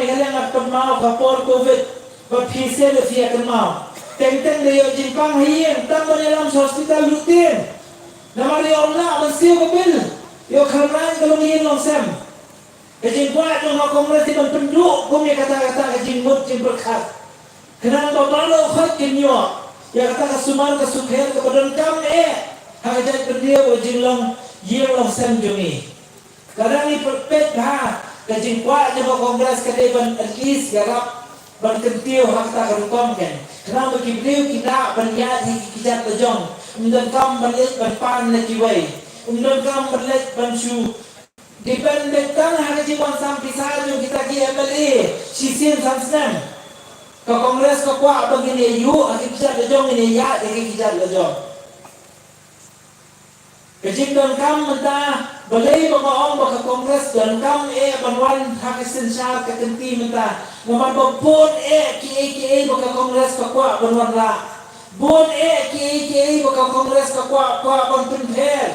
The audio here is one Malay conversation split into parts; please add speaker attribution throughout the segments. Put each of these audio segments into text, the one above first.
Speaker 1: kami kalian akan mau kapor COVID berpisah via kenal. Tentang dia jimpang hiang tambah dalam hospital rutin. Nama dia orang mesti mobil. Yo kerana kalau hiang longsam. Kejimpah tu nak kongres di penduduk kami kata-kata kejimput jimberkat. Kerana bapak khot kenyo. Ya kata kesuman kesukher kepada kami hajat berdia wajilong yang longsam jumi. Kadang ni perpet ha kejimpah je kongres kedai ban erkis garap ban kentiu hak tak kerukom kan. Kenapa beliau kita berniat hikijat lejong, undan kam berlet berpan lagi way, undan kam berlet bansu. Dipendekkan hari jiwan sampai sahaja kita ki MLA, sisian samsem. Ke kongres ke kuat begini, yuk hikijat lejong ini ya hikijat lejong. Kejimdan kam mentah boleh mengoong baka kongres dan kam banwan hakisin syar ketenti mentah ngaman bapun ki baka kongres kakwa banwan la bon ki baka kongres kakwa ban penper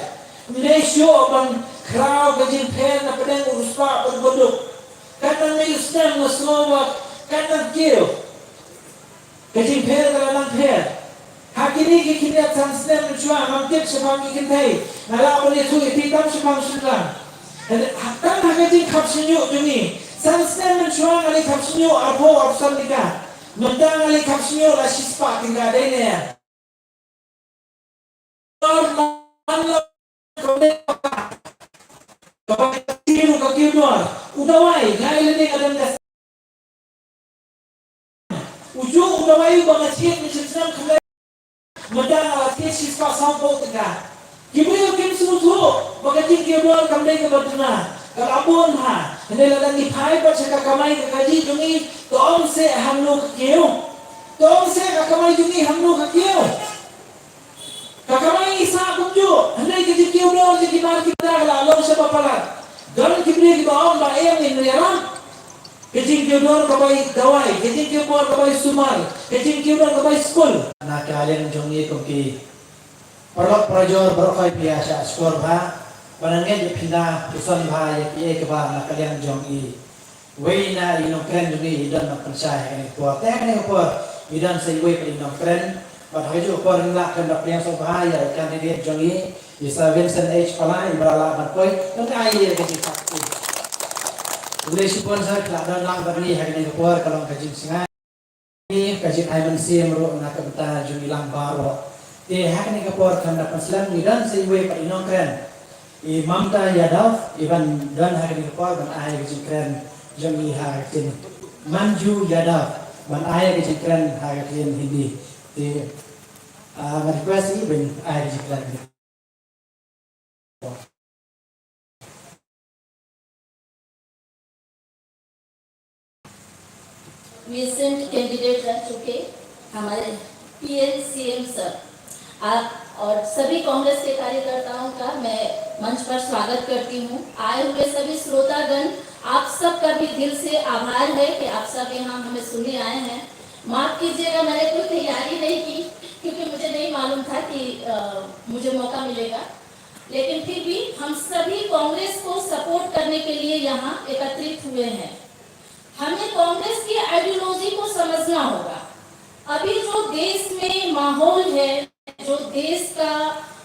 Speaker 1: Malaysia ban kraw kejim pen na pedang uruspa ban bodok katan may ustam na slowak katan kiyo kejim pen kalalang pen Hakini kikini transnem mencuak mamtip sebab kikin thay. Nala boleh tu ipitam sebab sudah. Dan haktan hakajin kapsinyuk juni. Transnem mencuak ngali kapsinyuk arbo absan nikah. Mentang ngali kapsinyuk la sispa tinggal dene. Normal kode kapal kiru kakiruar. Udawai ngai lene kadang das. Ujung udawai bangat macam kembali. Madang alatnya siswa sampul tegak. Kibriyo kim suruh, bagaimana kibriyo kambing kebetulan. Kalau abun ha, hendak lagi pai bercakap kamai kekaji jungi, tom se hamlu kekiu, tom se kakamai jungi hamlu kekiu. Kakamai isa kunju, hendak keji kibriyo jadi mar kita kalau siapa palat. Dalam kibriyo kita om ba ayam ini yaram. Kejing kiudor kabai dawai, kejing kiudor kabai sumar, kejing kiudor kabai skul. Nak kalian jongi koki, perlok prajor berkai biasa skor bah, panangnya je pindah pusan bah ya pie kebah nak kalian jongi. Wena inong keren jongi idan nak pensai ini kuat, ini kuat idan seiwe inong keren. Pada hari itu kuat nak kena pilihan so bahaya kan dia jongi. Isa Vincent H Palai berala berkoi, nanti air kejing sakti. Boleh sipon saya kelak lang beri hari ini keluar kalau kajin singai ini kajin Ivan C meruk nak kebeta jumilang baru. Hari ini keluar kan dapat selang dan sewe pak inong keren. Mamta Yadav Ivan dan hari ini keluar ban ayah kajin keren jumi hari Manju Yadav ban ayah kajin keren hari ini Hindi. Request ini ban ayah kajin keren.
Speaker 2: Recent candidate रह चुके हमारे PM CM sir आप और सभी कांग्रेस के कार्यकर्ताओं का मैं मंच पर स्वागत करती हूँ। आए हुए सभी श्रोतागण आप सब का भी दिल से आभार है कि आप सब यहाँ हमें सुनने आए हैं। माफ कीजिएगा मैंने कोई तैयारी नहीं की क्योंकि मुझे नहीं मालूम था कि मुझे मौका मिलेगा, लेकिन फिर भी हम सभी कांग्रेस को सपोर्ट करने के लिए यहाँ एकत्रित हुए हैं। हमें कांग्रेस की आइडियोलॉजी को समझना होगा। अभी जो देश में माहौल है, जो देश का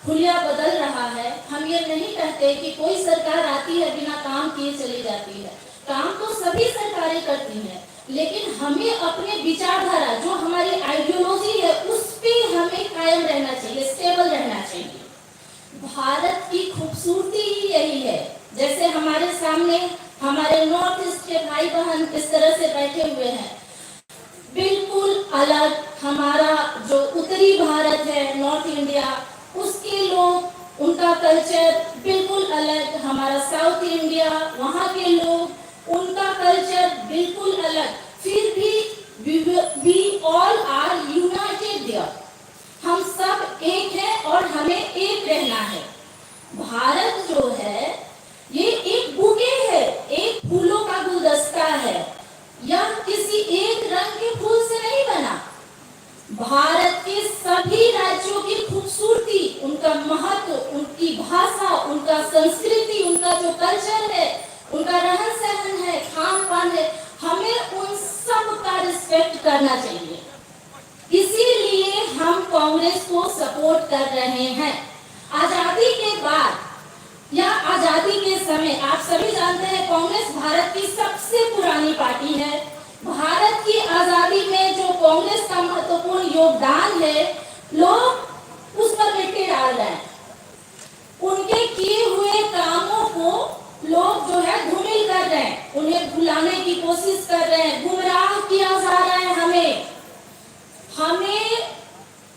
Speaker 2: हुलिया बदल रहा है, हम ये नहीं कहते कि कोई सरकार आती है बिना काम किए चली जाती है। काम तो सभी सरकारें करती हैं, लेकिन हमें अपने विचारधारा जो हमारी आइडियोलॉजी है उस पे हमें कायम रहना चाहिए, स्टेबल रहना चाहिए। भारत की खूबसूरती ही यही है। जैसे हमारे सामने हमारे नॉर्थ ईस्ट के भाई बहन इस तरह से बैठे हुए हैं, बिल्कुल अलग हमारा जो उत्तरी भारत है, नॉर्थ इंडिया, उसके लोग उनका कल्चर बिल्कुल अलग, हमारा साउथ इंडिया वहाँ के लोग उनका कल्चर बिल्कुल अलग, फिर भी we all are united there। हम सब एक हैं और हमें एक रहना है। भारत जो है ये एक बुके है, एक फूलों का गुलदस्ता है, यह किसी एक रंग के फूल से नहीं बना। भारत के सभी राज्यों की खूबसूरती, उनका महत्व, उनकी भाषा, उनका संस्कृति, उनका जो कल्चर है, उनका रहन सहन है, खान पान है, हमें करना चाहिए। इसीलिए हम कांग्रेस को सपोर्ट कर रहे हैं। आजादी के बाद या आजादी के समय आप सभी जानते हैं कांग्रेस भारत की सबसे पुरानी पार्टी है। भारत की आजादी में जो कांग्रेस का महत्वपूर्ण योगदान है, लोग उस पर मिट्टी डाल रहे हैं। उनके किए हुए कामों को लोग जो है धूमिल कर रहे हैं, उन्हें भुलाने की कोशिश कर रहे हैं, गुमराह किया जा रहा है। हमें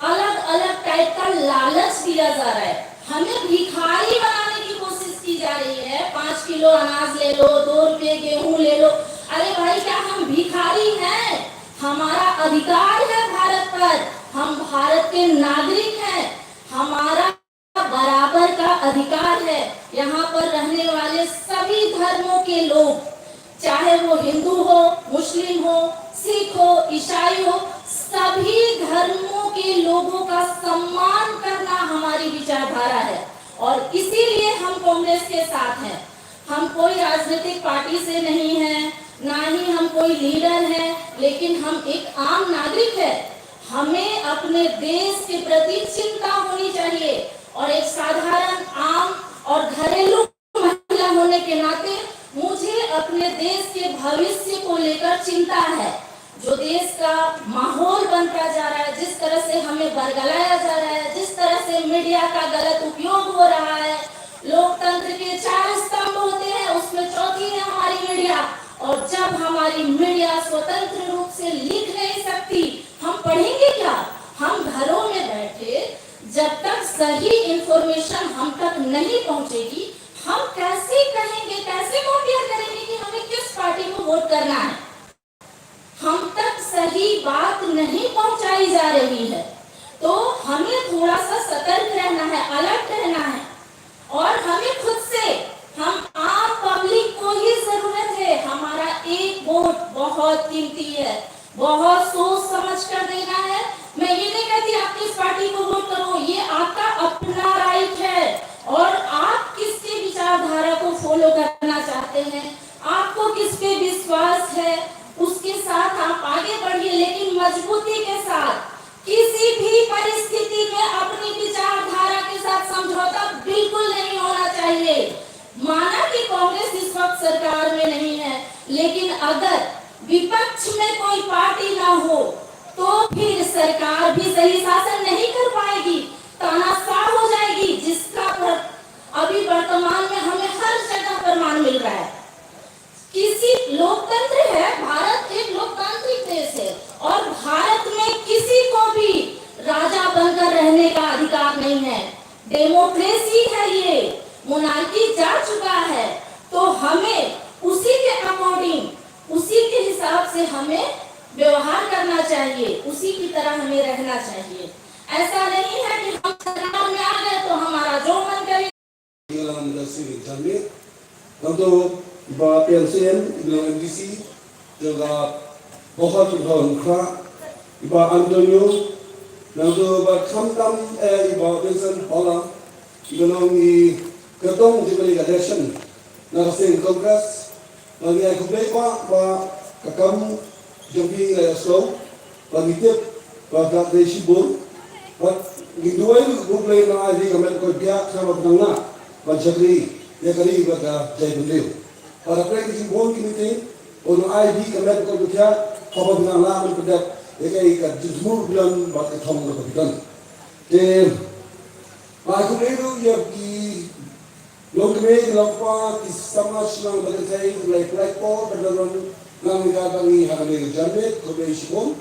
Speaker 2: अलग अलग टाइप का लालच दिया जा रहा है, हमें भिखारी बनाने की कोशिश की जा रही है। 5 किलो अनाज ले लो, 2 रुपये गेहूं ले लो। अरे भाई, क्या हम भिखारी हैं? हमारा अधिकार है भारत पर, हम भारत के नागरिक हैं, हमारा बराबर का अधिकार है। यहाँ पर रहने वाले सभी धर्मों के लोग, चाहे वो हिंदू हो, मुस्लिम हो, सिख हो, ईसाई हो, सभी धर्मों के लोगों का सम्मान करना हमारी विचारधारा है और इसीलिए हम कांग्रेस के साथ हैं। हम कोई राजनीतिक पार्टी से नहीं हैं, ना ही हम कोई लीडर हैं, लेकिन हम एक आम नागरिक है। हमें अपने देश के प्रति चिंता होनी चाहिए और एक साधारण आम और घरेलू महिला होने के नाते मुझे अपने देश के भविष्य को लेकर चिंता है। जो देश का माहौल बनता जा रहा है, जिस तरह से हमें बरगलाया जा रहा है, जिस तरह से मीडिया का गलत उपयोग हो रहा है, लोकतंत्र के 4 स्तंभ होते हैं, उसमें चौथी है हमारी मीडिया। और जब हमारी मीडिया स्वतंत्र रूप से लिख नहीं सकती, हम पढ़ेंगे क्या? हम घरों में बैठे जब तक सही इंफॉर्मेशन हम तक नहीं पहुंचेगी, हम कैसे कहेंगे, कैसे कंपेयर करेंगे कि हमें किस पार्टी को वोट करना है? हम तक सही बात नहीं पहुंचाई जा रही है, तो हमें थोड़ा सा सतर्क रहना है, अलर्ट रहना है और हमें खुद से, हम आम पब्लिक को ही जरूरत है। हमारा एक वोट बहुत कीमती है, बहुत सोच समझ कर देना है। मैं ये नहीं कहती आप किस पार्टी को वोट करो, ये आपका अपना राइट है और आप किसके विचारधारा को फॉलो करना चाहते हैं, आपको किस पे विश्वास है, उसके साथ आप आगे बढ़िए, लेकिन मजबूती के साथ। किसी भी परिस्थिति में अपनी विचारधारा के साथ समझौता बिल्कुल नहीं होना चाहिए। माना कि कांग्रेस इस वक्त सरकार में नहीं है, लेकिन अगर विपक्ष में कोई पार्टी ना हो तो फिर सरकार भी सही शासन नहीं कर पाएगी, तानाशाह हो जाएगी, जिसका अभी वर्तमान में हमें हर जगह प्रमाण मिल रहा है। किसी लोकतंत्र है, भारत एक लोकतांत्रिक देश है और भारत में किसी को भी राजा बनकर रहने का अधिकार नहीं है। डेमोक्रेसी है, ये मोनार्की जा चुका है, तो हमें उसी के अकॉर्डिंग, उसी के हिसाब से हमें व्यवहार करना चाहिए, उसी की तरह हमें रहना चाहिए। ऐसा नहीं है कि हम सरकार में आ गए तो हमारा जो मन करे।
Speaker 3: Iba PLCN, Iba MDC, juga बहुत berhongkra, Iba Antonio, nanti Iba Kamtam, Iba Vincent Holland, Iba nongi ketong di balik election, narasing Kongres, lagi aku bela, Iba kakam jampi slow, lagi tip, Iba kat desibur, Iba gituai bukan nak aja kami kau biak sama penang, Iba jadi dia kali Iba kat jai beliau. Para praktisi bon kimite ono ID kamet ko dukya khaba bina la man pedak ekai ka jumur bilan bat ka thong ko bidan te ma ku leru ya ki lok me lokpa ki samaj nang badai like po badaron nang ga bangi hagale janbe ko be shibon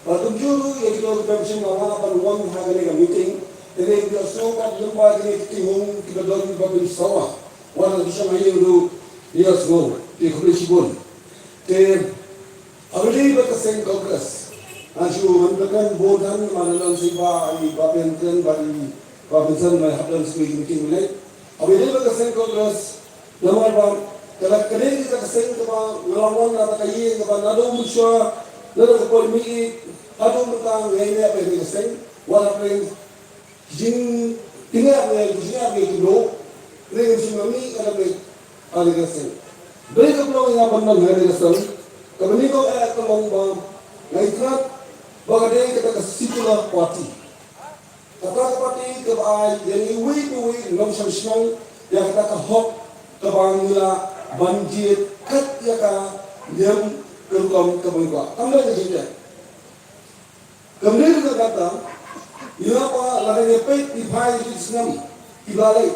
Speaker 3: patum juru ya ki lok pemsin ma pan won hagale ga meeting te ne ko so ka lumba ni ti hung ki badon babin sawa wana bisha mai ru Yes, no. Di Kubishibun. Te already berkeseng Kongres. Aju mendekan bodan manalan siapa ini bapenkan bagi bapensan mahadlan sebagai meeting mulai. Already berkeseng Kongres. Nama bang kalau kalian kita keseng kepada ngelawan atau kaya kepada nado musya, nado kepolimi, nado tentang ini apa yang keseng. Walaupun jin tinggal apa yang dulu, ini tsunami kalau aligasem. Beri kepulau yang apa nama aligasem. Kami ni kau kelong bang, ngai ingat bagaimana kita ke situlah parti. Kata parti ke ai yang iwi nom sang yang kata ke hok ke bangla banjir kat ya ka yang kerkom ke bangla. Kamera ke sini. Kemudian kita kata, ia apa lagi pet di pai di senam ibalai.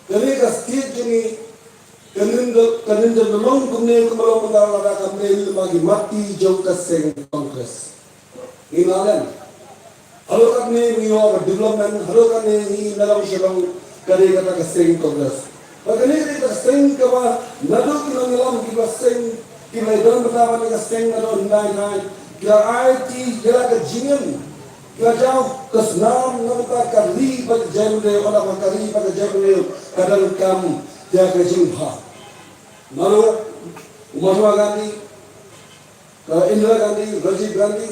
Speaker 3: Kemudian kasih jadi kemudian long kemudian kemudian mendalam kemudian bagi mati jauh keseng kongres. Inalan. Halo kami mengiwar development, halo kami dalam sebang kali kata keseng kongres. Bagaimana kita keseng kawa nado kita ngilam kita keseng kita dalam pertama kita keseng nado nai kita IT kita kejingan kita jauh kesenam nado kali bagi jamre orang kali bagi jamre kadang kamu dia kejimpa. Lalu Mahatma Gandhi, Indira Gandhi, Rajiv Gandhi,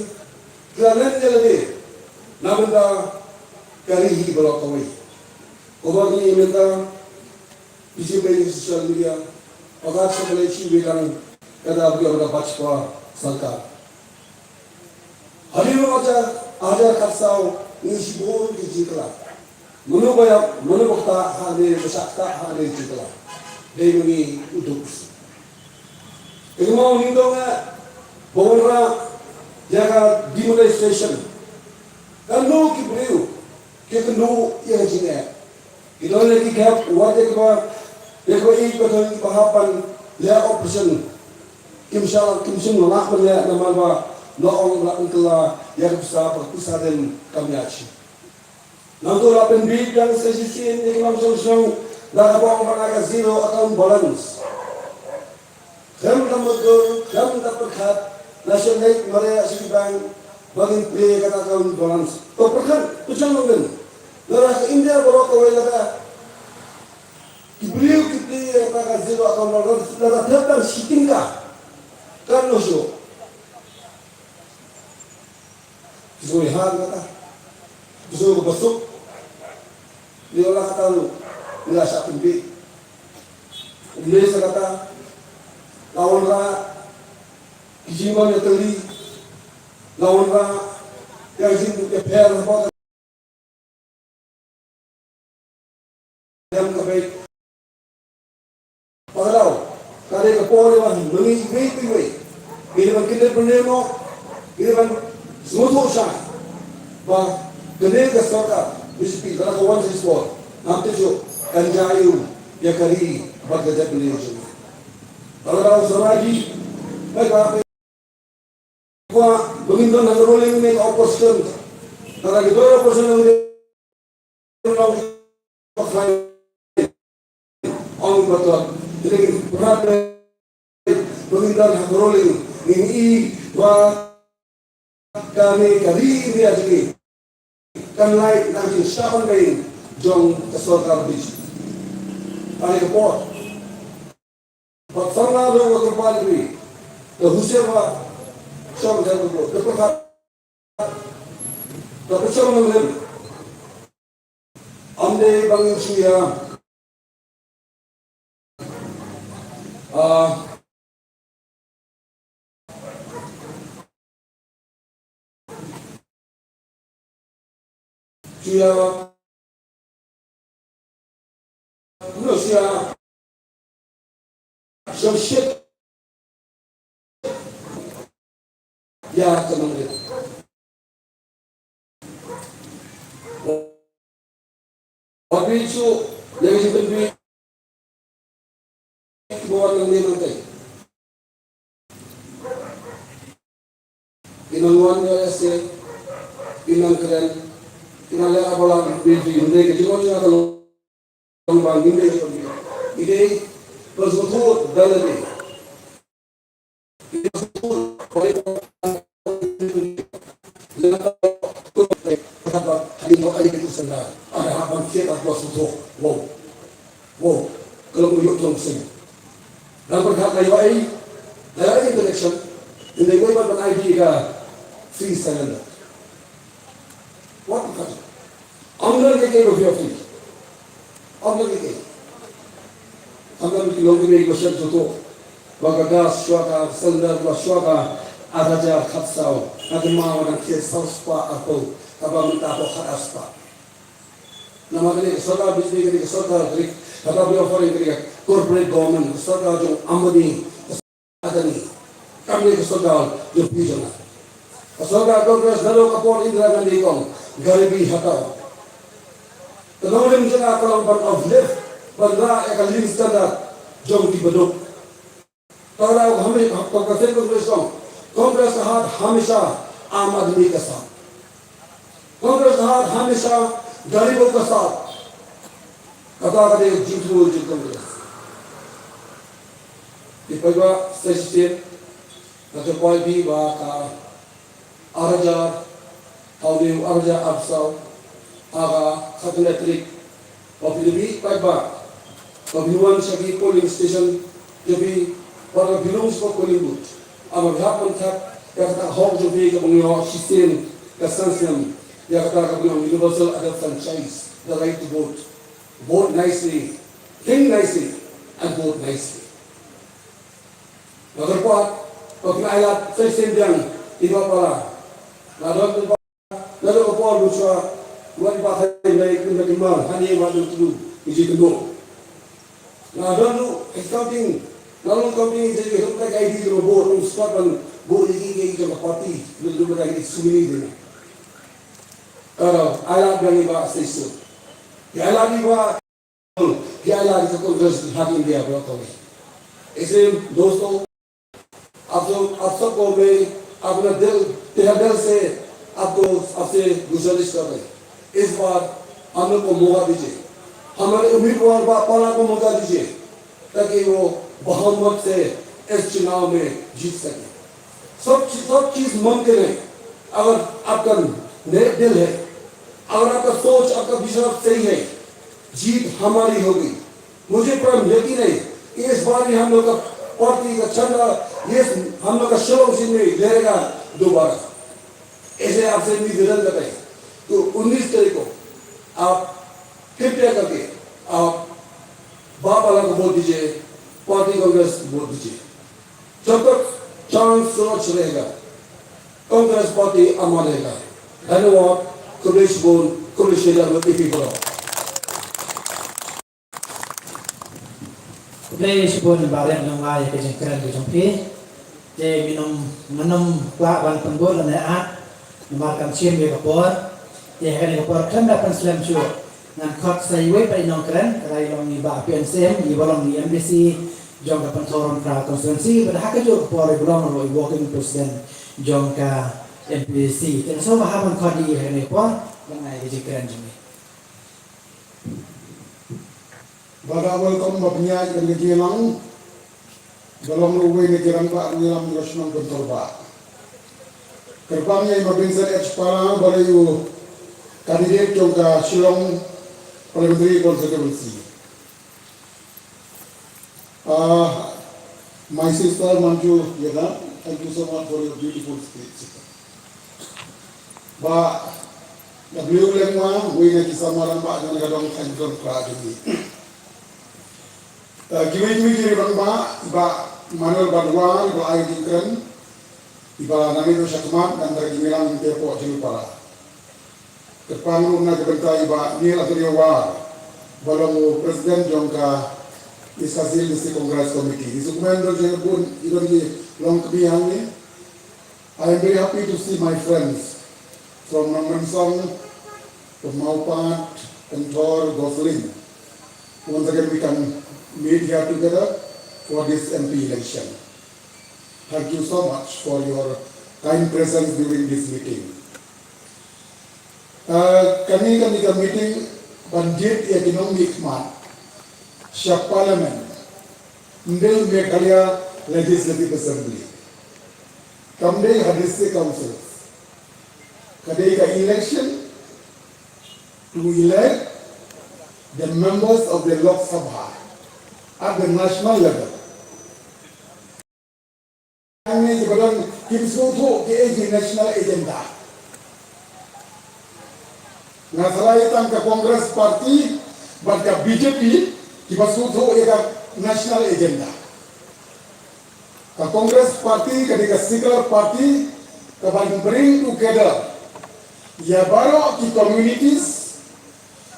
Speaker 3: kalian jadi namanya karihi berlaku. Orang ini minta isi media sosial media, agar sebagai cibiran kada beliau dapat sekolah sangka. Hari ini ajar kasau ngisi bol di jikla. Menubakta hari besakta hari jikla. Dari untuk. Kalau hindungnya bawa jaga demonstration. Kalau kibriu, kita nu yang jinnya. Kita lagi gap, wajah kita, kita ini betul bahapan dia operation. Kimsal nolak benda nama apa, noong langkah yang besar perpisahan kami aci. Nanti lapen bid yang sesi ini kita langsung dah bawang panaga zero account balance. Kami dapat kat nasional Malaysia City Bank bagi play kata account balance. Perkan macam mana? Lara India baru kau lada. Beliau kita kata zero account balance lada terang shipping ka. Kan loso. Kisah hal kata. Kisah besok. Dia orang kata lu. Nggak satu bit. Kemudian saya kata, lawan ra, kijiman yang teli, lawan ra, yang izin DPR apa yang kebaik. Padahal, kali kepoleh mah mengi iwe, ini kan kita penemo, ini kan semua susah, bah, gede keserta, bispi, kalau kawan siswa, nanti jo. Kanjayu ya kari bagada beliau. Kalau Suraji, mereka kuah begitu nak rolling make opposition. Kalau kita opposition orang orang betul. Jadi berat begitu nak rolling ini kami kari dia jadi kan lain nanti siapa lain jong kesulitan bis. Ani report. Pertama dulu kembali ni. Terusnya siapa yang dulu. Terus tapi siapa yang lain? Amde bangin suya. Suya. Rusia, Soviet, ya teman-teman. Waktu itu yang sebenarnya buat nanti. Inaluan dia se, inan keren, inalnya apalah biji, mereka cuma kalau Bang ini bersekutu dalam ini. Ini bersekutu oleh itu sendiri. Ada apa kita bersekutu? Wow. Kalau mau yuk langsung. Dan berkata dari election, ini gue buat ID ke free cylinder. What the fuck? Anggar ke free. Anggar ke. Anggar ke logo में क्वेश्चन तो बगागा स्वागा संदर्भ स्वागा araja khatsau agama wana ke sauspa apo kaba minta po kharaspa nama kene soda bisni kene soda kene kaba bro foreign kene corporate government soda jo amani adani kami ke soda jo pijana soda Congress dalo kapor Indira Gandhi kong garibi hatao kemudian kita kalau beruplif benda akan standar jom di beduk kalau kami Congress हाथ हमेशा आम आदमी के साथ कांग्रेस हाथ हमेशा गरीबों के साथ कथा करे जीत कांग्रेस ये पहला स्टेट तो कोई भी बाका आरजा हाउडी आरजा अफसर आगा खतने ट्रिक और फिर भी पहला कभी सभी पोलिंग स्टेशन जो भी पर बिलोंग को पोलिंग बूथ अब berhapun tak yang kata hok juga ke mengenai sistem kesansian yang kata mengenai universal adult franchise, the right to vote nicely, think nicely, and vote nicely. Lalu apa ayat sistem yang tidak pala, lalu apa lusa, buat bahasa baik untuk iman, hanya waktu itu isi kedua. Lalu accounting lalu kami jadi kita kayak di robot ustaz dan boleh lagi ke parti dulu lagi sumini dulu kalau ayat yang bahasa itu ya ayat itu Congress hakim dia berapa kali ऐसे दोस्तों आप सबको मैं अपना दिल से आपसे गुजारिश कर रहे इस बार हम लोग को मौका दीजिए हमारे उम्मीदवार पाला को मौका दीजिए ताकि वो बहुमत से इस चुनाव में जीत सके सब चीज मुमकिन है अगर आपका नेक दिल है अगर आपका सोच आपका विचार सही है जीत हमारी होगी मुझे परम यकीन है इस बार हम लोग का पार्टी का झंडा ये हम लोग का शोर में लेगा दोबारा ऐसे आपसे निवेदन करें तो 19 तारीख को आप कृपया करके आप बाबा को वोट दीजिए पार्टी कांग्रेस वोट दीजिए जब तक चांस सुरक्षित रहेगा कांग्रेस पार्टी अमर रहेगा धन्यवाद कुरेश बोल कुरेश बोल
Speaker 1: Kuresh pun balik nongai ke jengkeran ke jengpi, je minum ban penggol dan at, namakan sim ke kapor, je kan kapor kan dapat slam show, ngan kot saywe pada nongkran, kerai long ni bah PNSM, ni bolong ni MBC, jong dapat toron pra konstitusi, pada hak jo kapor bolong lo walking president jong ka MBC, dan so mahaman kot di kan kapor, nongai ke jengkeran jengpi.
Speaker 4: Pada welcome bapnya yang dikilang dalam ruwe negara Pak dalam Rosman Kontorba. Kerbangnya yang berbincang ekspara balayu kandidat juga Shillong Parliamentary Constituency. My sister Manju Yeda, thank you so much for your beautiful speech. Ba W lengwa wina kisamaran Pak dan kadang kantor prajurit. Kini kiri ba Manuel Badwa iba ay dikren iba nami do syakmat dan dari milang tepo para kepangun na kebenta iba nil atau war balang presiden jongka iskasil di Congress Committee isukumen do jebun idon di long kebihan ni. I am very happy to see my friends from Nangmansong, from Maupat, Kentor, Gosling. Once again we can meet here together for this MP election. Thank you so much for your kind presence during this meeting. Kami ka meeting bandit economic man sa parliament ndel Meghalaya Legislative Assembly. Kamde hadisi councils. Kadai ka election to elect the members of the Lok Sabha at the national level. Ini kebetulan kimsutu di national agenda. Nasalai tangka Congress Party, baga BJP, kimsutu ega national agenda. The Congress Party, the secular party, can bring together ya baru ki communities,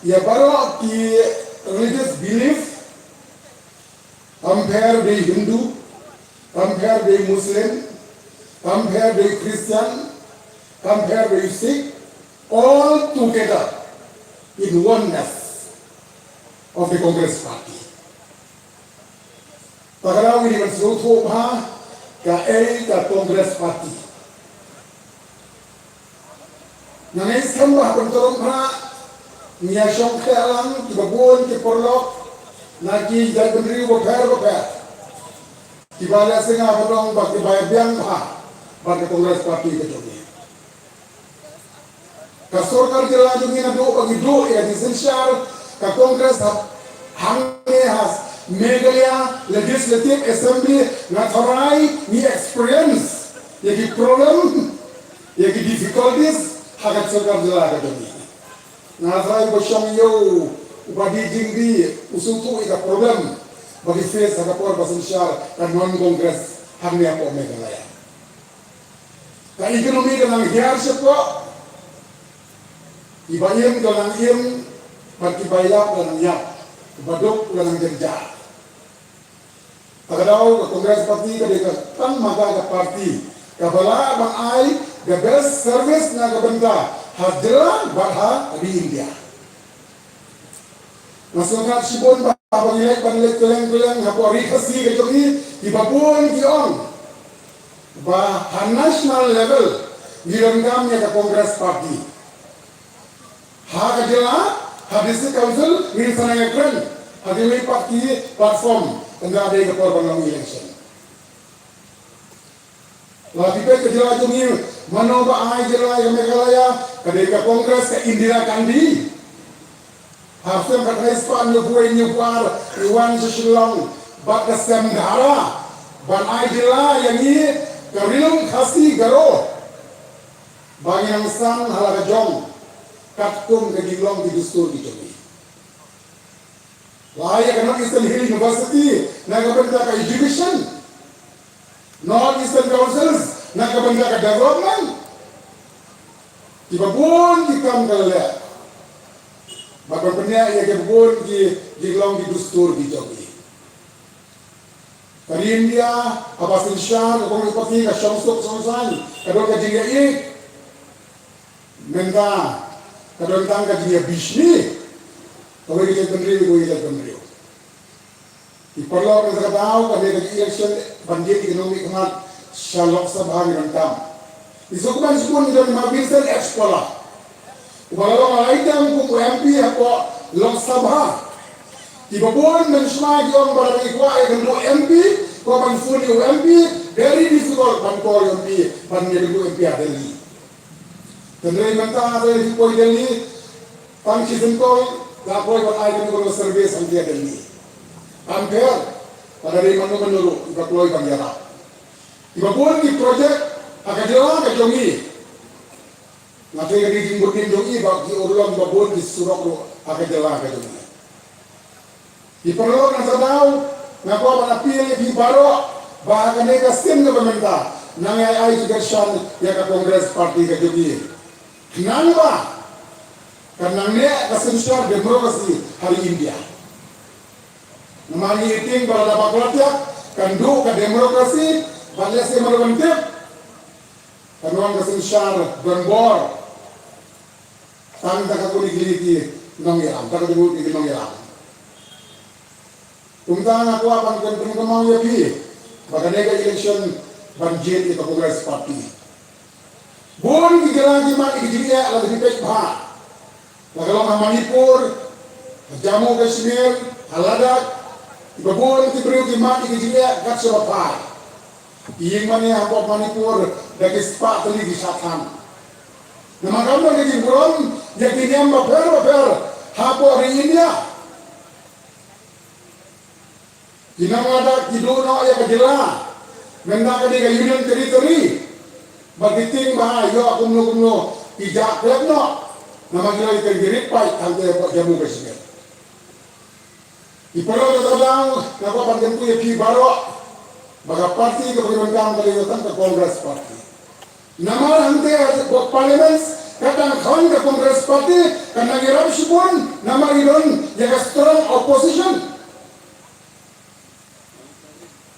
Speaker 4: ya baru ki religious belief, compare the Hindu, compare the Muslim, compare the Christian, compare the Sikh, all together in oneness of the Congress Party. Pagaraw ini bersuatu bah ka Congress Party. Nangis kambah penturun pra niya syong kelang kibabun kiporlok naki jai bendri boper kibala singa bodong bagi bayang bagi Kongres Parti kejogi kasorkar jela jungi na do bagi do ya disensyar ka Kongres hangne has Meghalaya Legislative Assembly na thorai ni experience yaki problem yaki difficulties hakat sorkar jela kejogi nasai bosyong yo bagi jingdi usutu ika problem bagi face hakat por basensyar kan non Kongres hangne apa Meghalaya. Ka ekonomi kanang hiar sepo ibayem kanang iem bagi bayap kanang yap badok kanang kerja pagadaw ka Congress Party ka kan maga ka party kabala bang ay the best service na kabenta hadra badha di India masungat sibon ba pagilek keleng hapo rikasi ka jogi ibabun kion bah national level direnggam ya ke Congress Party. Hak adalah hadisi council misalnya yang keren hadiri parti platform tengah ada ke perbandang election. Lagi pun kejelas jumir manoba ai jelas ke Meghalaya ke Congress ke Indira Gandhi. Harusnya kat respan nyupuar Iwan Susilong bak kesem dara ban ai jelas yang ini karilung khasi garo bagi yang sang halaga jong katkum ke dilong di dustur di jomi layak anak Eastern Hill University naga benda ka education North Eastern Councils naga benda ka development tiba pun dikam kalaya bakal benda ya ke pun di dilong di dustur di jomi Dari India, Abbas Insyar, Kongres Parti, Syamsuk Samsani, kadang kajian ik, menta, kadang kajian Bishni, kalau kita berdiri, kita berdiri. Di perlu kita tahu, kadang kajian election, bandit ekonomi kemat, Shalok Sabha direntam. Di sukuman sepun kita menghabiskan sekolah. Walau malaikat hukum MP atau Lok Sabha. Tiba pun mensemai orang pada ikwa yang do MP, kau banfuni MP, very difficult bankor MP, bannya do MP ada li. Tendai mentah ada di poi Delhi, tangki sentol, lapoi pada item kalau service anti ada li. Ampere, pada dari manu tiba poi bangyara. Tiba pun di projek agak jelas kejongi. Nanti di jinggutin jongi bagi orang tiba pun di surok agak jelas kejongi. Diperlukan tahu ngaku apa pilih di baro bahkan mereka sim ke pemerintah nangai ai juga shan ya ke Kongres Parti ke jogi kenapa karena ne kesensyar demokrasi hari India namanya iting pada dapat kelatiak kandu ke demokrasi pada si merwentip kanuan kesensyar berbor tang tak aku digiliti nong iram tak aku digiliti nong iram Tentang aku akan kemau ya bi, bahkan nega election banjir itu Kongres Parti. Bun kita lagi mati kita lagi dipek bah. Kalau Manipur, Jammu Kashmir, Ladakh, ibu bun kita beri mati kita kat Surabaya. Yang mana apa Manipur lagi sepak teli di Satham. Nama kamu lagi buron, jadi yang baper, hapo hari India. Dinamada kidono ya kejela, menda kadiga Union Territory, bagiting bahaya yo kumno ijak klebno, nama kira ikan pai tante Jammu Kashmir. Ipolo kadang nako pangentu ya pi baro, Baga parti ke pemerintahan Kalimantan ke Kongres Parti. Nama hante buat parliament kadang kawan ke Kongres Parti karena ngiram sipun nama idon jaga strong opposition.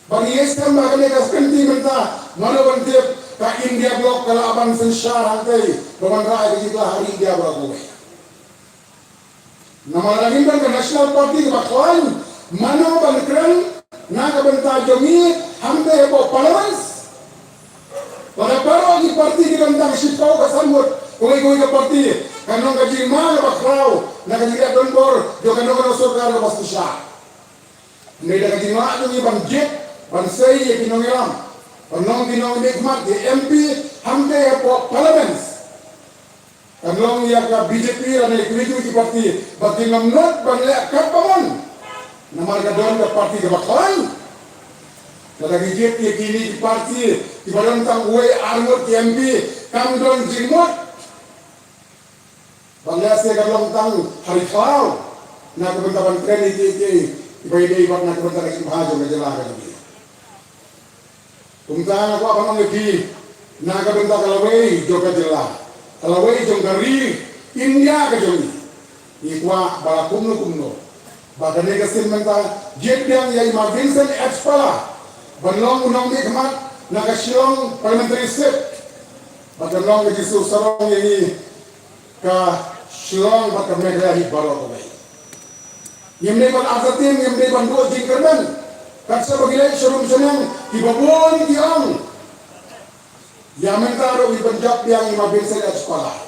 Speaker 4: Bagi Islam bagai kaskan ti menta mana bantip ka India blok kalau abang sensyar hante bawan rakyat kita hari India blok gue. Nama lagi kan ke National Party ke bakawan mana bangkran na kabenta jomi hante buat parliament. Pada baru di parti di tentang sipau kesambut, koi ke parti, kanong kaji mana bakrau, nak kaji lihat donbor, jo kanong kanong surga lepas tusah. Nida kaji mana tu ni banjir, bansai ye kinong ilam, kanong kinong nikmat di MP, hamde ya po parliament. Kanong ya ka BJP dan ekwiti di parti, bagi ngamnot banyak kapangan, nama kadon ke parti ke bakalan. Pada gigit ye kini di parti di badan tang uwe armut TMP kam don jimot bangga se kalong tang hari kau na kebentaban kredit ke ibai dei bak na kebentaban ki bhajo ke jela ka di tumtang aku apa ngi na kebenta kalawei jo ka jela kalawei jo ngari India ka joni ikwa bala kumno badane ka simenta jet yang ya ima Vincent Expala Banlong unang nikmat nakasilong parliamentary seat. Banlong ke jisu sarong ini ke silong bakal mereka hibalo kau. Yang depan azatin, yang depan dua jingkerman. Kaksa bagilai serum senang dibabon tiang. Yang mentaro iban jap yang ima Vincent Expala.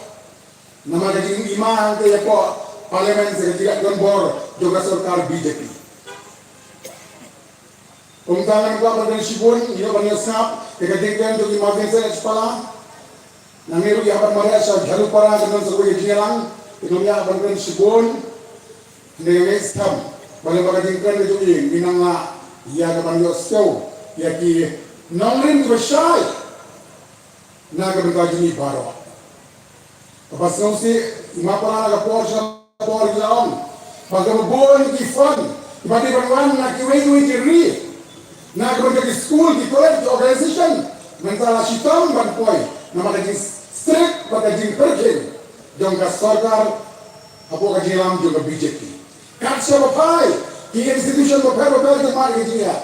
Speaker 4: Nama kajing ima ke yapo parlimen sekejap gembor juga serkar BJP. Pemtangan ko apa sibun, ia banyak snap, keketingkan tu lima Vincent Expala. Nangiru ia akan merasa jalur para dengan sebagai jilang, itu ia akan sibun. Dengan Islam, balik keketingkan itu ini minanglah ia akan yosau, ia ki nongrin bersai, naga berkaji baru. Lepas nasi, lima para naga porsa por jalan, bagaimana bon kifan, tiba-tiba nak kiwei jeri. Na kemudian di school, di college, di organisation, mentala sitam ban poi, nama kaji strict, kaji perkin, jangka sarkar, apa kaji lam juga BJP. Kat siapa pai, di institution beberapa tempat kaji ya.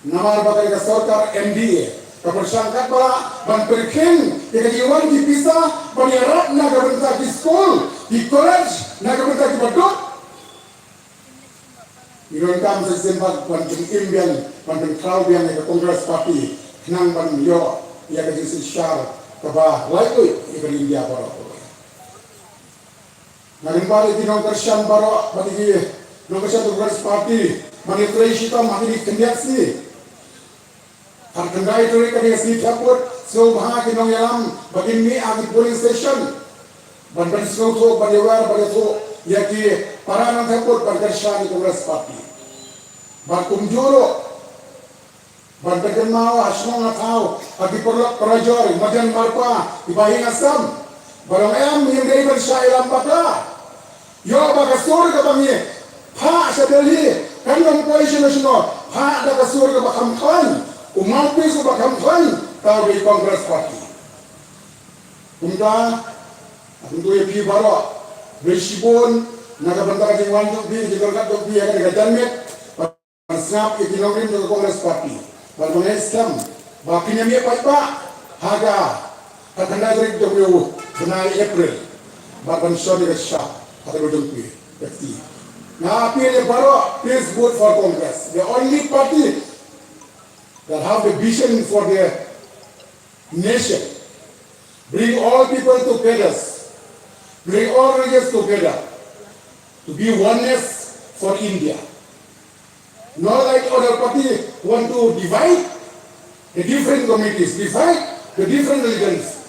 Speaker 4: Nama kaji sarkar MDA, kepersangkat bala ban perkin, di kaji wan dipisah, baniarat na kemudian di school, di college, na kemudian di badut. Iron kam sa sempat panting imbian panting crowd yang ke Kongres Parti nang ban yo ya ke jisi syar kaba laikui ikan India baro nang pare di nong kersan baro bagi nong kersan Kongres Parti manitrai sita mahiri kendiaksi har kendai turi ke desi taput so bha ki nong yalam bagi mi agi police station ban so to badiwar badiso ya ki para nang taput ban kersan Kongres Parti Bakum juro, bantakan mau asmong atau agi perlok perajori, majan marpa, ibahin asam, barang em yang dari bersailam bakla, yo bagas surga bangi, pa sedeli, kan yang polisi nasional, pa ada surga bakam kan, umapis bakam kan, tahu di Kongres Parti. Kumda, untuk yang baru, bersibun, naga bentar di wanjuk di, jenggot dok di, akan gajanmet. Snap ikinongin ke Kongres Parti. Balong Islam, bakinya mi pa haga katanda dari doku benai April. Bakan shodi ke sha atau dojongpi. Bekti. Na appeal baro please vote for Congress. The only party that have the vision for the nation. Bring all people together. Bring all religions together. To be oneness for India. Not like other party want to divide the different communities, divide the different religions,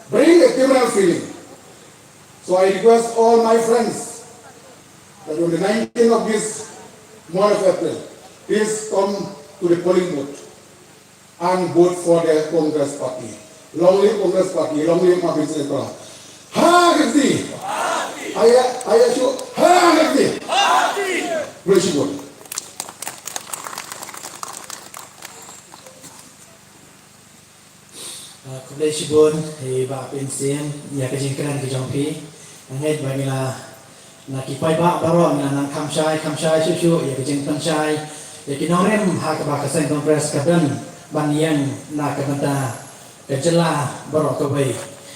Speaker 4: bring a criminal feeling. So I request all my friends that on the 19th of this month of April, please come to the polling booth and vote for the Congress Party. Long live Congress Party, long live Mabin Sekolah. Ha Gati! Ayah Syu, ha Gati! Bersyukur.
Speaker 5: Kublai Shibun, Bak Pinsin, ya kejingkran ke Jompi, Angit bagila nakipai bak baro nang kamshai susu ya kejing penshai ya kinorem hak bak kesen kongres kadan banian na kabanta kejela baro kabai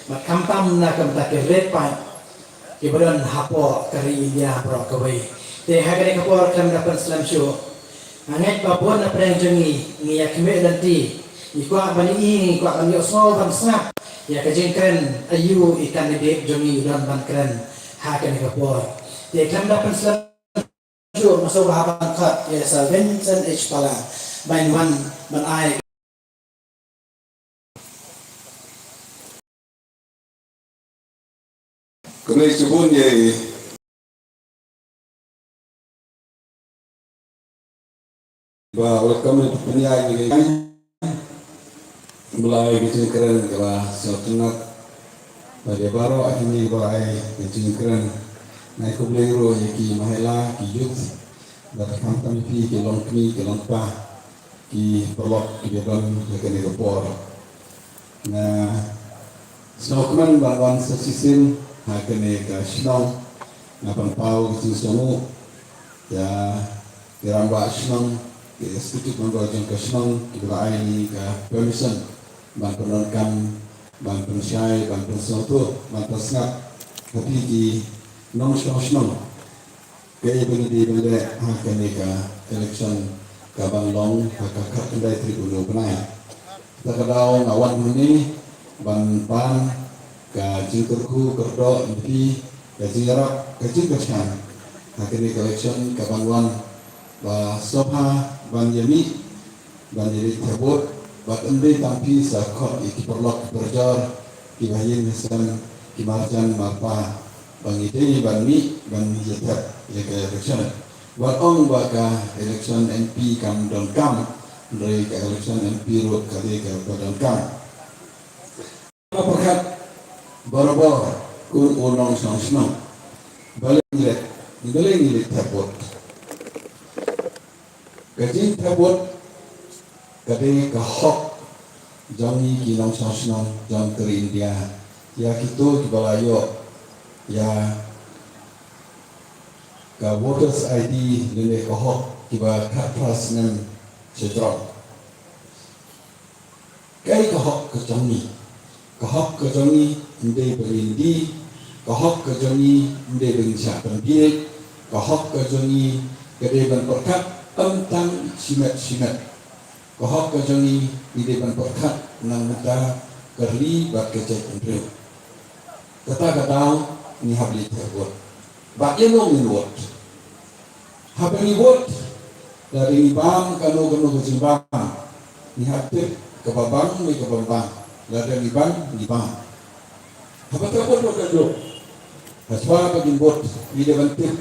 Speaker 5: mat kamtam na kabanta kerret pa kibaran hapo kari India baro kabai te hagare kapor kam dapat Islam syu Angit babon na preng jengi ngiya kime danti ikwa bani ini ikwa bani osol ban snap ya kejingkran ayu ikan debek jongi dan ban keren hakan kapor dia kan dapat selalu masuk bahagian kat ya Vincent H Pala bain wan ban ai
Speaker 3: Kena sebut dia bahawa kami penyanyi ini mulai kecil keren kalau setelah pada baru akhirnya mulai kecil keren naik ke belero ki mahela ki youth dan kampan pi ki long kni ki long pa ki pelok ki beban ki kene repor na snokman bawan sesisin ha kene ka snong na pampau ki somu ya diramba snong ki institut manggo jeng ka snong ki balai ni ka permission ban penonkan ban pensyai ban pensoto ban pesngat tapi ki non nasional gaya begini benda akan nika election kabang long kakak kendai tribunal penai kita kedau ngawan ini ban ke jingkurku kerdo mpi ke jingarap ke jingkersan akan nika election kabang wan ba sopa ban yami ban jadi tabut bat embe tampi sakot ikiperlok berjar kibahin hasan kimarjan mapa bang ide bang ni bang jetat ya ke election buat ong baka election MP kam dan kam dari ke election MP road kali ke dan kam apakah barabar kun onong sangsnong balik ngilet tabot kajin tabot kade ke hok jangi kinong sangsnong jang ke India ya kitu kibalayo ya ka voters ID lele ko kiba katras nan sedro kai ko ke jongi inde berindi ko ke jongi inde bengsa pembie ko ke jongi gede ban perkat tentang simet ko ke jongi inde ban perkat nang muta kerli bat kecek pendeu kata ni habli terbot. Bagian orang buat. Habli buat dari ni bang kalau kucing bang ni hadir ke babang ni ke babang. Dari ni bang. Apa terbot buat dulu? Haswa bagi buat ni dia bentuk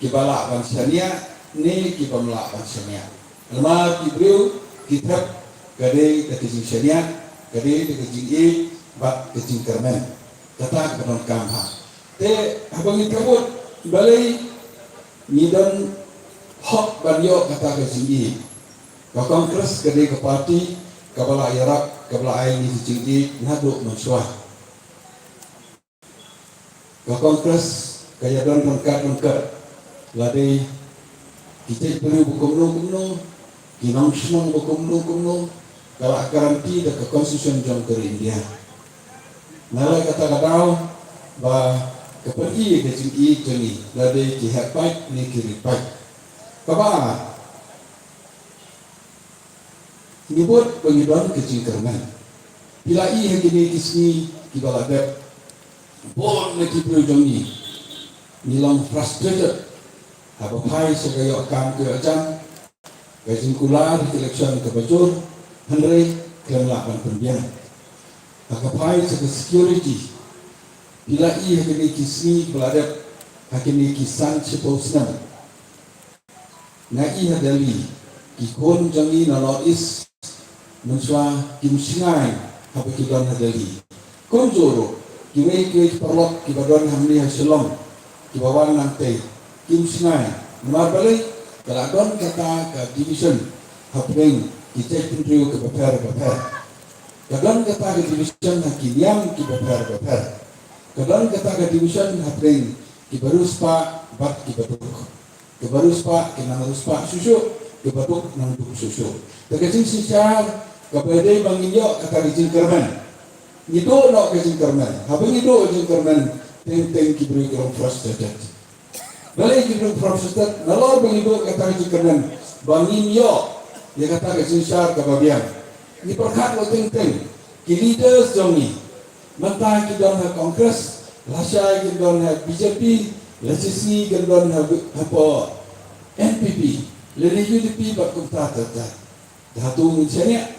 Speaker 3: kibala bangsanya ni kibamla bangsanya. Alma kibriu kitab gade kecing syariat gade kecing bak kecing kermen. Kata kepada kamha. Te abang ikabut balai nidan hak banyo kata ke sini. Ka kongres ke ke parti kabala Arab kabala ai ni sini nadu mensuah. Ka kongres kaya dan rengkat ladai kita perlu bukum kinong semang bukum kalau garanti dah ke konstitusi jam ke India. Nala kata bah kepergi ke sini jeni ladai kihat baik ni kiri baik. Kaba ini buat pengibaran kecingkerman. Bila ia kini kisni kibaladap bon nak kipru jeni nilang frustrated. Apa pai segaya kam ke ajan kecingkular election ke bajur Henry kelelapan pendiam. Akapai sebagai security bila ia kini kisni beladap hakini kisan seposna na ia dali kikon jangi na North mensua kimsingai apa kidan dali konjoro kiwe perlok kibadon hamni hasilom kibawan nanti kimsingai marbalik kalagon kata ke division hapeng kita pintu ke beper Kadang kata ke division hakiliam ki beber. Kadang kata ke division hapring ki barus pa bat ki batuk. Ki barus pa ki nang barus pa susu ki batuk nang duk susu. Tegajing sisyar kapedai banginyo kata dijing kerman. Itu no kajing kerman. Habang itu kajing kerman teng ki beri kerong frustrated. Balai ki beri frustrated. Nalor bang itu kata kajing kerman banginyo dia kata kajing sisyar kababian. Ni perkat lo teng ki leaders jongi. Mentah ki don ha Kongres, lasai ki don ha BJP, lasisi ki don ha apa NPP. Lene UDP bat kumta tata. Datu misalnya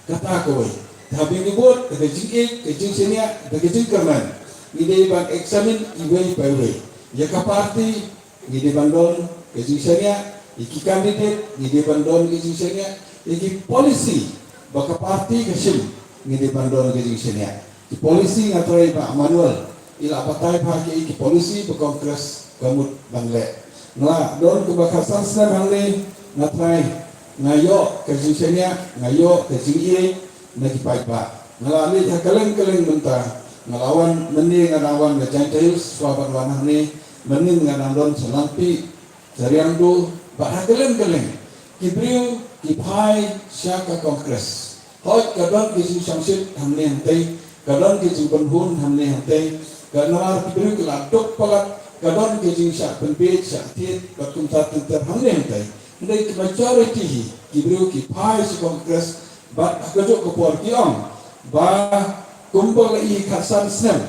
Speaker 3: kata kau, tapi ni buat kejing senia, kejing kerman. Ini bang eksamen iway payway. Ya parti, ini bandon kejing senia, iki kandidat, ini bandon kejing senia, iki polisi, baka parti kesim, ini bandon kejing senia. Di polisi ngaturai Pak Manuel, ila patai pagi iki polisi berkongres gamut bangle. Nah, don kebakasan senang hangni ngaturai ngayo kejing senia, ngayo kejing iye. Nagi paipa, ngalami kaleng mentah, ngelawan meni ngelawan ngejang tehus swabat wanah ni, meni ngadandon selampi, jariang tu, bah kaleng, kibriu, kipai, syaka Kongres, hoi kadang kisi samsit hamni hantai, kadang kisi penhun hamni hantai, kadang kibriu keladuk palat, kadang kisi syak penpit, syak tit, batum ter hamni hantai, ndai majority kibriu kipai si Kongres. Ba kajuk ke puan kiong ba kumpul i khasan snem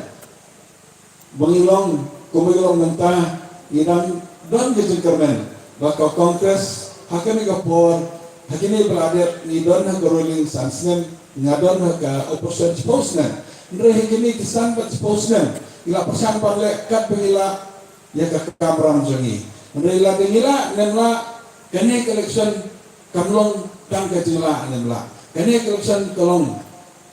Speaker 3: kumpul mentah idang don kejeng kermen ba ka Kongres hakani ka puan hakini beladet ni don ha rolling san snem ngadon ha opposition spokesman ndre hakini kisan ba spokesman ila pasan parle kat pengila ya ka kamram jongi ndre ila dengila nemla kene election kamlong tang kejela nemla kene election kolong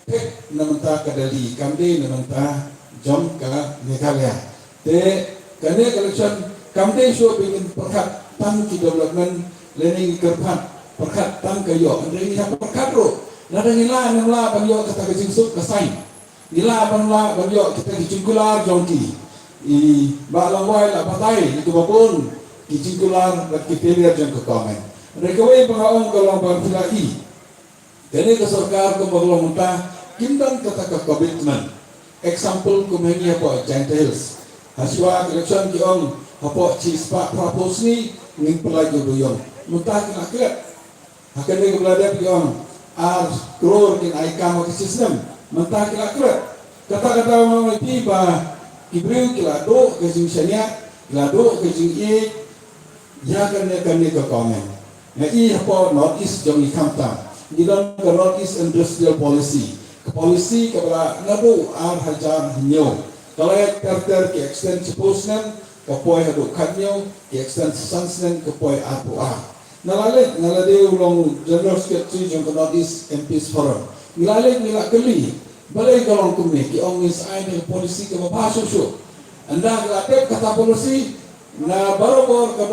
Speaker 3: pek namanta kadali kamde namanta jom ka Meghalaya te kene election kamde so bingin perkat tang ki development learning kerpat perkat tang kayo andre ni perkat ro nada nila namla bangyo kata kejing suk kasai nila bangyo kita kicingkular jongki i ba lawai la patai itu babun kicingkular bat kipelia jong ke komen rekawai pangaong kolong bangfilai kene ke sarkar ko baglo muntah kimdan kata ka komitmen example ko mengi apa Giant Hills haswa election ki ong apa chispa propose ni ning pelai doyong muntah kena klet hakene ko belada ki ong ar crore kin aika mo system muntah kena klet kata-kata mo tiba kibriu kila do ke jinsanya kila do ke jingi ya kene ke komen na i apa North East jong ikamta di dalam North East Industrial Policy, ke polisi kepada nabu ar hajar nyo. Kalau terter ke extend seposnen, ke poi hadu kanyo, ke extend sesansnen ke poi arpua. Nalalik ulong General Secretary jong ke North East MPs Forum. Nalalik keli, balai galong kumi ki ongis aini polisi ke bahasa su. Anda ngalap kata polisi na baru ke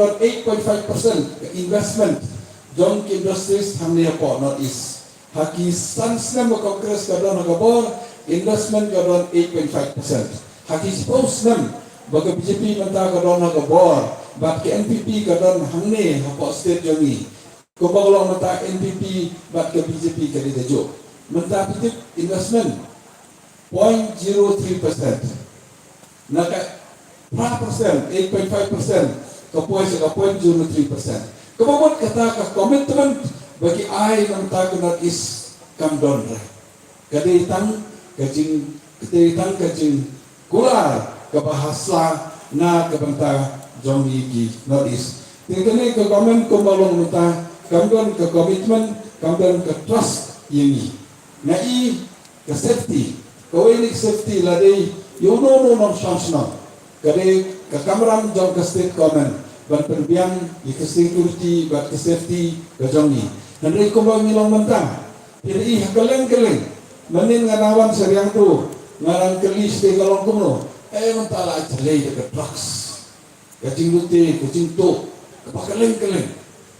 Speaker 3: 8.5% ke investment. Jom industries hamni apa North East. Haki sansnem Kongres kadon agabor investment kadon 8.5%. Haki spokesman baga BJP mentah kadon agabor bat ke NPP kadon hamni apa state jongi. Ko bagolong mentah NPP bat ke BJP kali dejo. Mentah pitip investment 0.03%. Naka 8%, 8.5% kapoi sa 0.03%. Kemudian kata komitmen bagi ai mentah North East kamdon. Kaditang kajing kular kebahasa na kebentah jongi di North East. Tingkatnya ke komen kumbalong mentah kamdon ke komitmen kamdon ke trust ini. Nai ke safety. Kau ini safety ladai yono non sansna. Kadai ke kameram jong ke state comment. Ban perbiang di security bat ke safety ke jongi nanti ko bang nilong mentang pilih keleng manin nganawan seriang tu ngarang kelis de kalong kuno mentala jelei de trucks kacing luti kucing tu kepakeleng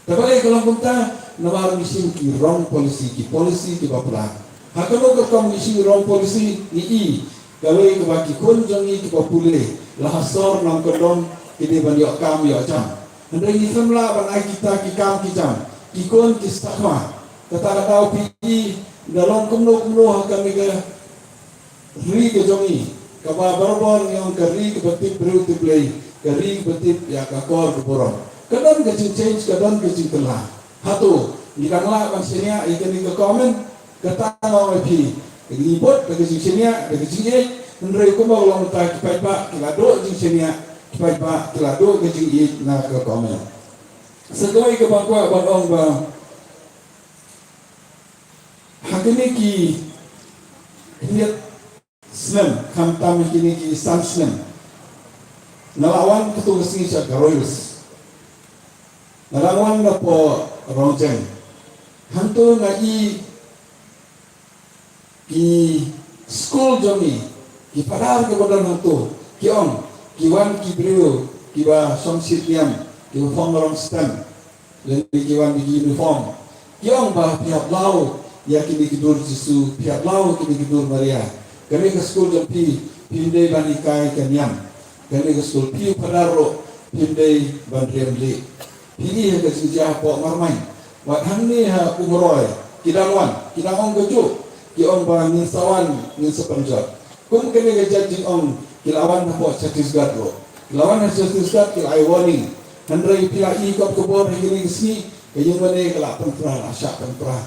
Speaker 3: tapi kalong mentang nawar misim ki rong polisi ki bapelan Hakano ka kong isi rong polisi ni i kawai ke baki kun jongi ke popule lahasor nang kodong kini banyak kam yo jam. Hendai ni semla ban ai kita ki kam ki jam. Ki kun ki stakma. Kata tahu pi dalam kumno kami ke ri ke jongi. Kaba barbor yang ke ri ke betip beru tu play. Ke ri ke betip ya ka kor ke borong. Kadang ke change kadang ke cingkela. Hatu ni kanla ban senia ikan ke komen kata orang pi ribut ke senia ke jinge hendai ko mau long ta ki pa kilado jing senia ki pa kilado ke jinge na ke komen. Segoi ke bangkwa ban ong ba hakini ki lihat Islam kamtam kini ki Islam nalawan ketua singi sak Royals nalawan na po Rongjeng hantu ngai ki school jomi ki padar ke bodan hantu ki ong ki wan ki brio ki ba somsit niam ki phong stem dan ki wan di uniform ki ong ba pihak lau ya kini tidur Yesus pihak lau kini tidur Maria kami ke school jampi pindai banikai kenyam kami ke school piu padaro pindai bandriamli pini ke sijah pok marmai wat hangni ha umroy kidalwan kidangong kejuk ki ong ba ni sawan ni sepenjat kum kami ke jajing ong kilawan pok Chhattisgarh ro kilawan Chhattisgarh ki ai warning handrai pila i kop kebor hingini sini kayung mane kelak pentra asyak pentra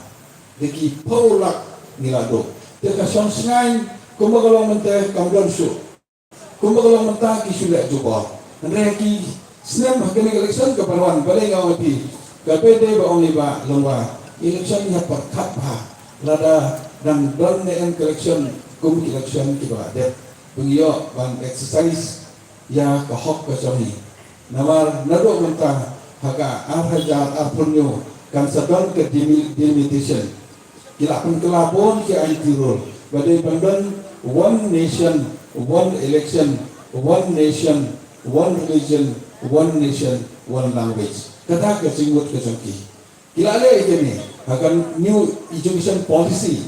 Speaker 3: deki paulak nilado teka song sengain kumbagalong menteh kamdon su kumbagalong mentah ki sudah juba handrai ki senam hakini election ke panuan balai ngau api kapede ba ong iba longwa election nya perkat ba lada dan don ne election kum election ki ba det bengio ban exercise ya ka hok ka sami namar nado mentah haka arhajar arpunyo kan sadon ke delimitation kila pun kelabon ki ai tirul badai bandon one nation one election one nation one religion one nation one language kata ke singut ke sangki kila le ini akan new education policy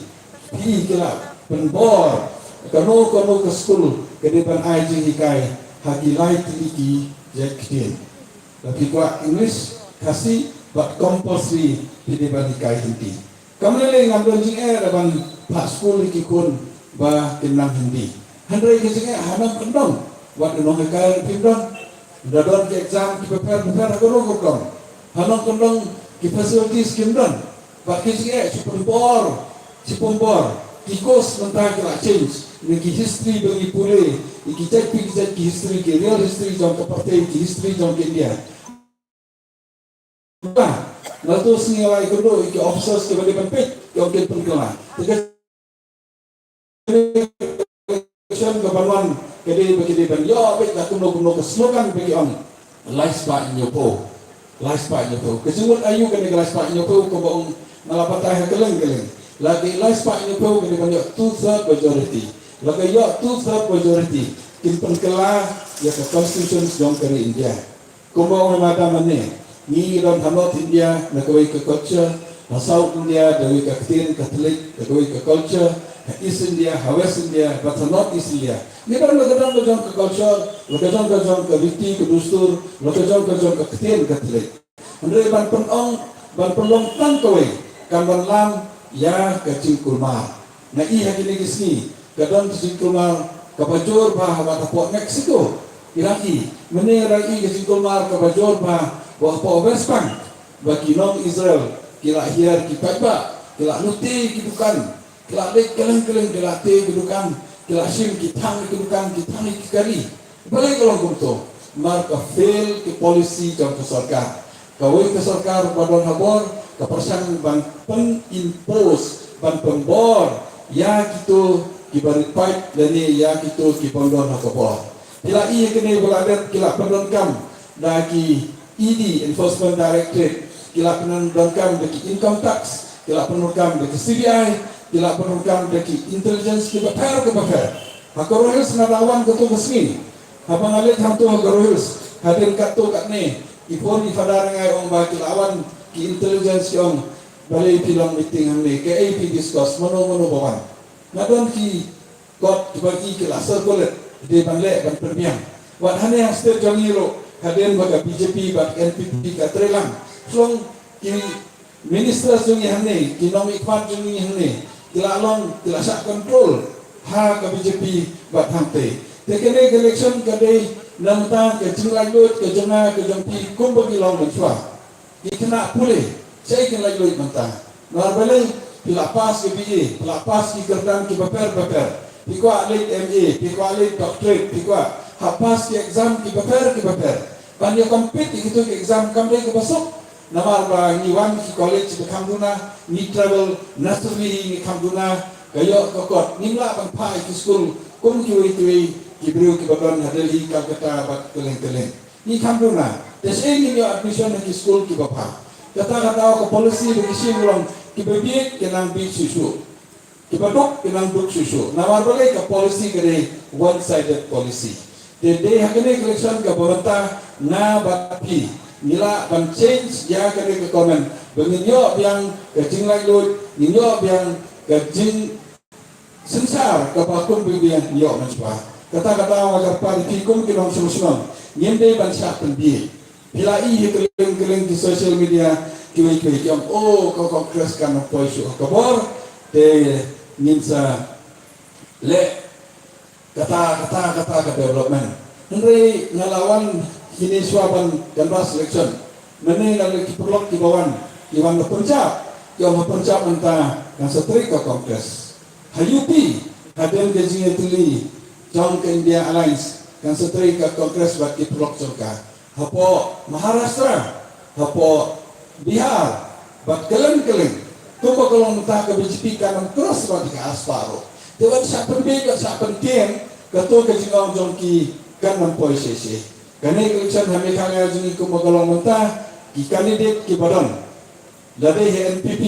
Speaker 3: pi kila penbor kano ke school ke depan ai jing hikai hakilai tinggi jektin tapi kuat English kasih buat compulsory di depan hikai hindi kami le ngambil jing depan pak school ikikun ba kinang hindi handai ke jing hanam kendong buat nong hikai pindon dadon ke exam ki prepare ko kong hanong kendong ki facilities kimdon buat ke jing cipumbor kikos mentah kira change ni ki history bagi pule ki cek ki history ki real history jong ke partai ki history jong ke India lalu senilai kedua iki officers ke bagi pempit yang ke pengkelah tegas ke panuan kede bagi depan yo bet tak kuno ke slogan bagi on life pa nyopo kesungut ayu kene life pa nyopo ko bong nalapatai keleng lagi life pa nyopo kene banyak 2/3 majority lagi yo 2/3 majority kin pengkelah ya ke constitution jong ke India ko bong mata mane ni ron hamot India nakawai ke culture na South India dawi ke Catholic nakawai ke culture East India West India but not East India ni ron lagadang ke culture lagadang ke riti ke dustur lagadang ke Catholic andre ban penong tan kawai kamban lam ya ke cingkulmar na i hakini gisni kadang cingkulmar kapajor bah watapok Mexico Iraki menerai ke cingkulmar kapajor bah Bahawa Westbank bagi non Israel kila hiar kita kila nuti kidukan kila lek keleng kila te kidukan kila sim kitang kidukan kitang kikari balai kalau kumto marka fail ke polisi jam ke sarkar kawai ke sarkar badon habor ke persan ban pen impose ban pembor ya gitu kibarit pipe dani ya gitu kipondon habor kila iya kene beladet kila pendon kam daki ED Enforcement Directorate kila penundangkan bagi income tax kila penundangkan bagi CBI kila penundangkan bagi intelligence ke bakar Hakoros narawan ketua kesini habang alit hantu Hakoros hadir katu kat ni ipon ifadar ngai ong bagi lawan ki intelligence ong
Speaker 6: balai pilang meeting hamne ke AP discuss mono bawan ngadon ki got bagi kelas circular di banle ban perbiang wat hane yang state jangiro haden baga BJP bag NPP ka trelang slong ki minister sungi hamne ki nomi kwat sungi hamne kila long kila sak control ha ka BJP bat hamte tekene election kadai namta ke jinglai lut ke janga ke jampi kumbo ki long menswa ikna pulih saya ingin lagi mentah. Normalnya pelapas ke BA, pelapas ke kerdan ke paper, pikwa late MA, pikwa late doctorate, pikwa hapas ke exam ke paper. Banyak compete itu ke exam kamre ke besok. Nama ba niwan ke college ke kamduna, ni travel nursery ni kamduna, kayo kokot nimla bang pai ke school, kum kiwi ke beriu ke badan hadeli Calcutta bat keleng. Ni kamduna. Des ini yo admission ke school ke bapa. Kata-kata ke polisi bagi ulang kibebiek kenang big susu kibadok kenang duk susu nawar balai ke polisi kene one sided policy de hakene election ke pemerintah na bapi nila ban change ya kene ke komen benginyo yang ke jinglai lut ninyo yang ke jing sensar ke bakun bibian yo menspa kata-kata wajar parti kum kinong sumusunong nyende ban sak penbi bila i keleng di social media kiwi kiam kau kongres kan poisu kabor de ninsa le kata ke development henry ngalawan kini suaban canvas election mene ngal kiprolog ki bawan iwan pencap mentah yang setrik ke kongres hayupi haden gejing etuli jong ke India Alliance kan setrik ke kongres bagi kiprolog surga hapo Maharashtra hapo Bihar bat keleng tuba kalau mentah ke BJP kanan terus bagi ke asparo dewan siapa bega siapa tem ketua kejingau jongki kanan poisese kane election hame kanga jingi kuma kalau mentah ki kandidat ki badan dari NPP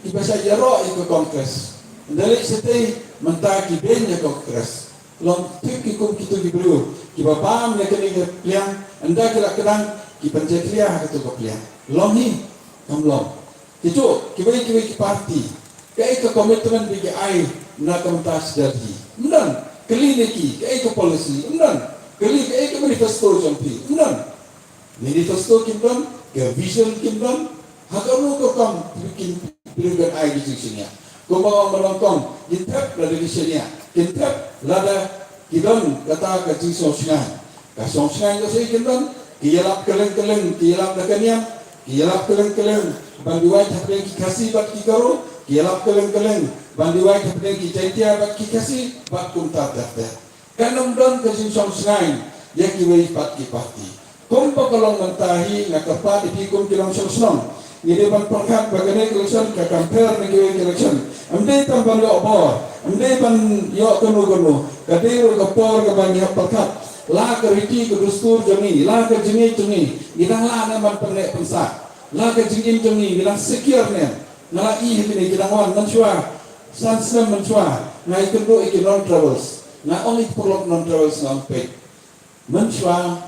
Speaker 6: ki basa yaro ke kongres dari sete mentah ki benya kongres long tiki kum kitu dibelu ki babam ne kene kliang anda kira kedang ki penjeklia ketu kliang long ni kamlong kitu ki parti kai ke komitmen bagi ai na kementas jadi mendan kliniki kai ke polisi mendan kali kai ke manifesto jampi mendan manifesto kimdan ke vision kimdan hakamu ko kam bikin birugan ai di sini ko bawa melongkong intep dari sini intep lada kidon kata ke jisong singan ka song singan yo sei kimdan kiyalap keleng kiyalap dakaniam kiyalap keleng bandiwai tapeng ki kasi bat ki karo kiyalap keleng bandiwai tapeng ki jaitia bat ki kasi bat kunta tata kanam don ke jisong singan ya ki wei pat ki parti kumpa kolong mentahi na kapati pikum kilong sosnon ni depan perkat bagane election ka compare na kiwe election amde tamban yo bor amde ban yo kono kadero ka por ka ban ya perkat la ka riti ka dustur jami la ka jingi gidang la na man penne pensa la ka jingin jami gidang secure ne na i hini gidang wan manswa sansem manswa na ikendo non travels na only for non travels na pe manswa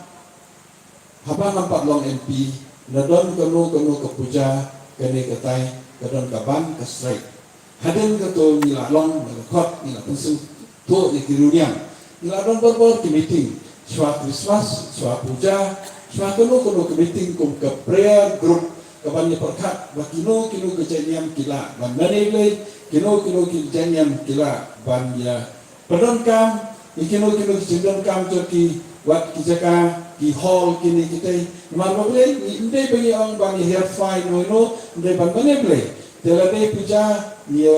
Speaker 6: haba nampak long MP nadon kono ke puja kene ketai kadon kaban ke strike haden ke to nila long khot nila pensu to di dunia nila don berbor ke meeting swa Christmas swa puja swa kono ke meeting kum ke prayer group kaban ni perkat bakino kino kejadian kila ban manele kino kejadian kila ban ya pedon kam kino kejadian kam joki wat kijaka ki hall kini kita marbole inde bagi orang bagi hair fine no inde bangane ble telade puja dia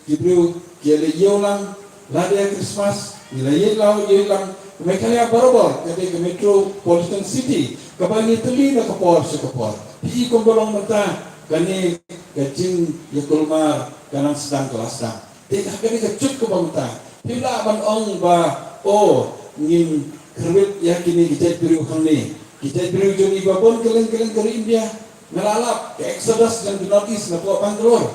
Speaker 6: kibru kele yolang lade Christmas nila yelang mereka ya barbar kade ke metropolitan city kabani teli na kapor pi kombolong mata kani kajing yakulmar kanang sedang kelasang tidak kani kecut ke bangta pila ban ong ba ngin kerwit ya kini kita beri joni babon keleng ke India melalap ke Exodus dan di Northeast na po Bangalore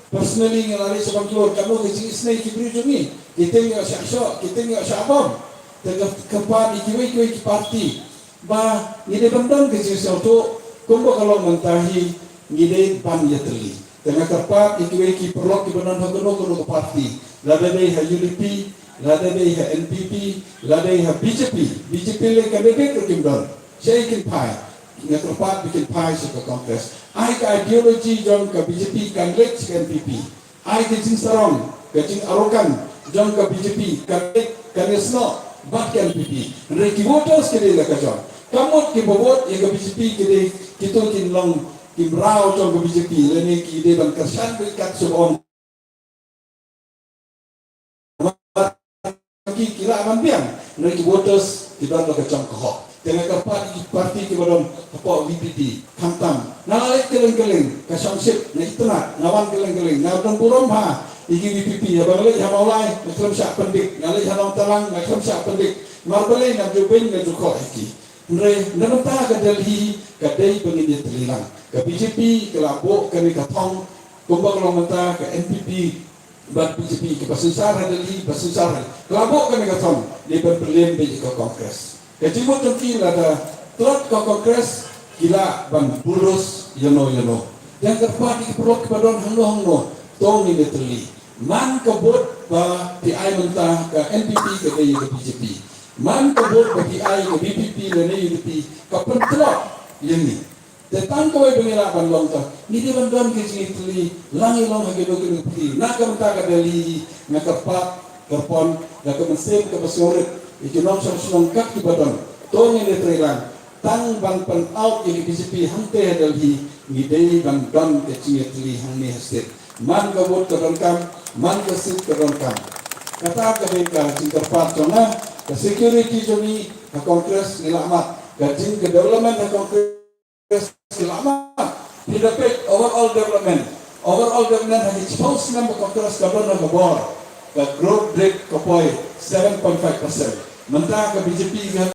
Speaker 6: personally ngalari sa Bangalore kamu ke isnay kibri joni kita nga syabam tegap kepan ikiwi ki party ba ngide bandang ke sisauto kumbo kalau mentahi ngide pan ya teli tengah terpat iki perlu kibanan hagono parti lada dei ha UDP lada dei ha NPP lada dei ha BJP le kandidat ke kimdon saya ikin pai tengah terpat bikin pai ke kongres ai ka ideologi jong ke BJP kan lek ke NPP ai ke jing sarong ke jing arokan jong ke BJP kan lek kan esno bat ke NPP reki voters ke le ka jong kamot ki bobot yang ke BJP ke kita kin long kim rao trong ke BJP leni ki de ban kersan kat subon ki kira aman biang reki voters kita lo ke jong ko tengah kapan parti ke badon apa VPD kamtam nalek keleng-keleng ka samsip na itna nawan keleng-keleng na don burom ha iki VPP ya balai ha maulai maklam syak pendik nalek hanong talang maklam syak pendik marbale na jubin na juko iki Nre, nanata ka Delhi, ka day pangini telilang. Ka BJP, ka Labo, ka Nikatong, kumbang lomata, ka NPP, bat BJP, ka Basunsara Delhi, Basunsara. Ka Labo, ka Nikatong, di berberlin di ka Kongres. Ka Jimot Tengki, lada, telat ka Kongres, gila, ban bulus, yano. Yang terpati ki perlu kepadon hangno, tong ni teli. Man kabut, ba, PI mentah, ka NPP, ka day ka BJP. Man kabut bagi ai ke BPP dan UDP kapan telok ini. Tetang kau bengirapan long ta. Ni dia bantuan ke sini teli langi long hage do ke putih. Nak kamta ka Delhi nak kapak kerpon nak mesem ke Basorit. Ikinom sang kak di badan. Tong ini terilang. Tang bang pen out ini BJP hante Delhi ni dei bang don ke sini teli hang ni hasil. Man kabut keronkam, man kesit keronkam. Kata ka singkarpat jona the security joni the Congress nilamat gajing ke development the Congress nilamat didapet overall development hanya expose number Congress governor the growth rate kapoi 7.5% mentah ke BJP